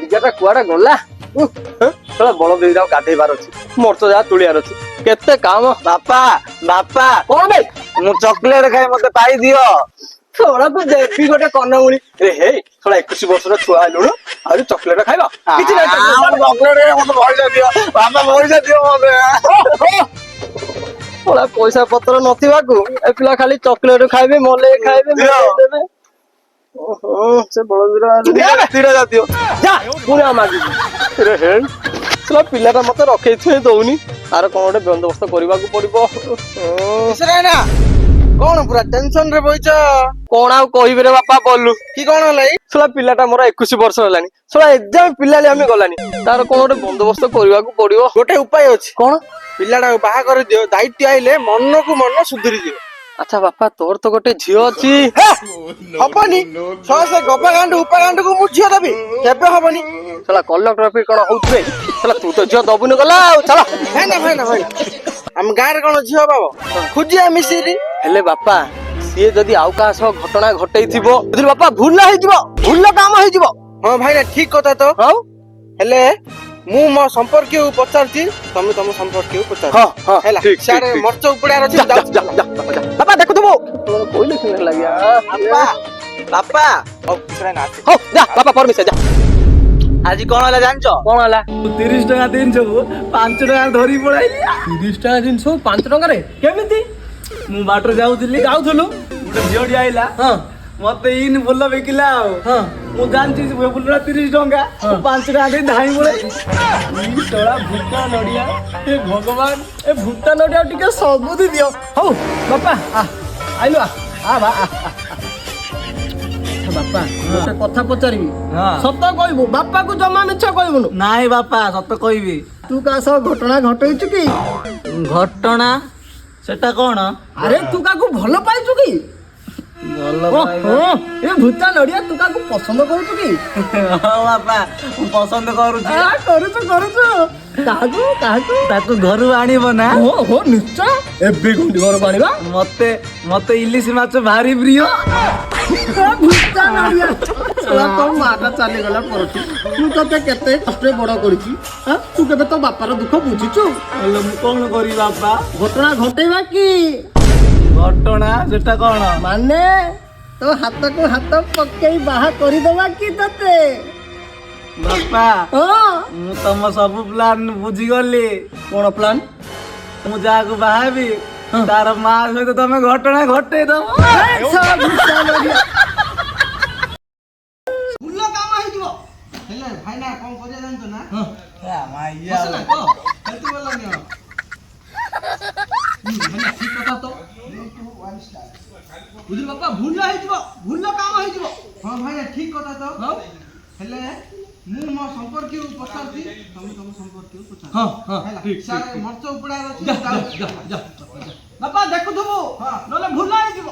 ଦିଗାଟା କୁଆଡେ ଗଲା ବଳ ଦିଟା ଗାଧେଇବାର ଅଛି ମର୍ଚ ଯାହା ତୁଳିବାର ଅଛି କେତେ କାମ। ବାପା ବାପା କଣ ବେ ମୁଁ ଚକୋଲେଟ ଖାଇ ମତେ ପାଇ ଦିଅ। ଥୋड़ा ତୁ ଦେବି ଗୋଟେ କନମୁଳି ରେ ହେଇ ଥୋड़ा 21 ବର୍ଷର ଛୁଆ ହେଲୁଣୁ ଆହୁରି ଚକୋଲେଟ ଖାଇବା କିଛି ନାହିଁ ଚକୋଲେଟ ମତେ ପଇସା ଦିଅ ବାପା ପଇସା ଦିଅ ମତେ। ଥୋड़ा ପଇସା ପତ୍ର ନଥିବାକୁ ଏ ପିଲା ଖାଲି ଚକୋଲେଟ ଖାଇବେ ମଲେଇ ଖାଇବେ ଦେବେ। ଓହୋ ସେ ବଳଦୀରା ଜାତୀୟ ଯା ପୁଣି ଆଉ ମାଗିବି ରେ ହେଇ ସେଟା ପିଲାଟା ମତେ ରଖେଇଥିବେ ଦଉନି ତାର କଣ ଗୋଟେ ବନ୍ଦୋବସ୍ତ କରିବାକୁ ପଡିବ। କଣ ପୁରା ଟେନସନ ରେ ବଇଛ? କଣ ଆଉ କହିବି ରେ ବାପା ବୋଲୁ କି କଣ ହେଲା? ଶଳା ପିଲାଟା ମୋର 21 ବର୍ଷ ହେଲାଣି ଶଳା ଏଯାଏଁ ପିଲାଳି ଆମେ ଗଲାନି ତାର କଣ ଗୋଟେ ବନ୍ଦୋବସ୍ତ କରିବାକୁ ପଡିବ। ଗୋଟେ ଉପାୟ ଅଛି। କଣ? ପିଲାଟାକୁ ବାହା କରିଦିଅ ଦାୟିତ୍ୱ ଆଇଲେ ମନକୁ ମନ ସୁଧୁରି ଯିବ। ଆଚ୍ଛା ବାପା ତୋର ତ ଗୋଟେ ଝିଅ ଅଛି। ହବନି ସେ ଗବାଗାଣ୍ଡୁ ଉପାଗାଣ୍ଡୁକୁ ମୁଁ ଝିଅ ଦେବି କେବେ ହବନି। ଶଳା କଲେକ୍ଟର ଅଫିସ କଣ ହଉଥିବେ ଶଳା ତୁ ତ ଝିଅ ଦବୁନି ଗଲା ଆଉ ଚାଲ ଭାଇନା ଆମ ଗାଁରେ କଣ ଝିଅ ପାବ ଖୋଜିବା ମିଶିରି। ହେଲେ ବାପା ସିଏ ଯଦି ଆଉ କାହା ସହ ଘଟଣା ଘଟେଇଥିବ ଯଦି ବାପା ଭୁଲ ହେଇଯିବ ଭୁଲ କାମ ହେଇଯିବ। ହଁ ଭାଇନା ଠିକ କଥା ତ। ହଉ ହେଲେ ମୁଁ ମୋ ସମ୍ପର୍କୀୟ ପଚାରୁଛି ତମେ ତମ ସମ୍ପର୍କୀୟ ପଚାର ହେଲା ସିଆଡେ ମର୍ଚ ଉପଡିଆର ଅଛି। ବାପା ଦେଖୁଥିବୁ କହିଲେ ସିନା ଲାଗିଆ ବାପା ହଉ ଯା ବାପା ପରମିଶା ଯା। ଆଜି କଣ ହେଲା ଜାଣିଛ? କଣ ହେଲା? 30 ଟଙ୍କା ଜିନିଷକୁ 5 ଟଙ୍କା ଧରି ପଳେଇଲି। 30 ଟଙ୍କା ଜିନିଷ 5 ଟଙ୍କାରେ କେମିତି? ମୁଁ ବାଟରେ ଯାଉଥିଲି ଗୋଟେ ଝିଅଟି ଆଇଲା ମତେ ଇନ ଭଲ ବିକିଲା ଆଉ ମୁଁ ଜାଣିଛି ଫୁଲଟା 30 ଟଙ୍କା 5 ଟଙ୍କା ଦେଇ ଧାଇଁ ପଳେଇଲି। ଭୁଟା ନଡିଆ ଏ ଭଗବାନ ଏ ଭୁଟା ନଡିଆ ଟିକେ ସବୁଦି ଦିଅ। ହଉ ବାପା ଆଇଲୁ ବାପା ଗୋଟେ କଥା ପଚାରିବି ସତ କହିବୁ ବାପାକୁ ଜମା ମିଛ କହିବୁନୁ। ନାଇଁ ବାପା ସତ କହିବି। ତୁ କାହା ସହ ଘଟଣା ଘଟେଇଛୁ କି? ଘଟଣା ସେଟା କଣ? ଆରେ ତୁ କାହାକୁ ଭଲ ପାଇଛୁ କି? ଭଲ ଏ ଭୁତା ନଡିଆ ତୁ କାହାକୁ ପସନ୍ଦ କରୁଛୁ କି? ହଁ ବାପା ମୁଁ ପସନ୍ଦ କରୁଛି। କରୁଛୁ କାହାକୁ ତାକୁ ଘରୁ ଆଣିବ ନା? ଓହୋ ନିଶ୍ଚୟ ଏବେ ଗୁଣ୍ଡି ଘରକୁ ଆଣିବା। ମତେ ଇଲିଶ ମାଛ ଭାରି ପ୍ରିୟ। ଭୁତା ନଡିଆ ତୋ ମାଟା ଚାଲିଗଲା ପରଠୁ ମୁଁ ତତେ କେତେ କଷ୍ଟରେ ବଡ କରିଛି ତୁ କେବେ ତୋ ବାପାର ଦୁଃଖ ବୁଝିଛୁ? ହେଲେ ମୁଁ କଣ କରିବି ବାପା? ଘଟଣା ଘଟେଇବା କି? ଘଟଣା ସେଟା କଣ? ମାନେ ତୋ ହାତକୁ ହାତ ପକେଇ ବାହା କରିଦବା କି ତତେ? ବାପା ମୁଁ ତମ ସବୁ ପ୍ଲାନ ବୁଝିଗଲି। କଣ ପ୍ଲାନ? ମୁଁ ଯାହାକୁ ବାହାବି ତାର ମା ସହିତ ତମେ ଘଟଣା ଘଟେଇ ଦବ। ଭଲ କାମ ହେଇଯିବ। ହେଲେ ଭାଇନା କଣ କରିବା ଜାଣିଛ ନା? ଠିକ କଥା ତ ବୁଝିଲ ବାପା ଭୁଲ ହେଇଯିବ ଭୁଲ କାମ ହେଇଯିବ। ହଁ ଭାଇନା ଠିକ କଥା ତ। ହେଲେ ମୁଁ ମୋ ସମ୍ପର୍କୀୟ ପଚାରୁଛି ତମେ ତମ ସମ୍ପର୍କୀୟ ପଚାର। ହେଲା ସିଆଡେ ମର୍ଚ ଉପଡାର ଅଛି। ବାପା ଦେଖୁଥିବୁ ନହେଲେ ଭୁଲ ହେଇଯିବ।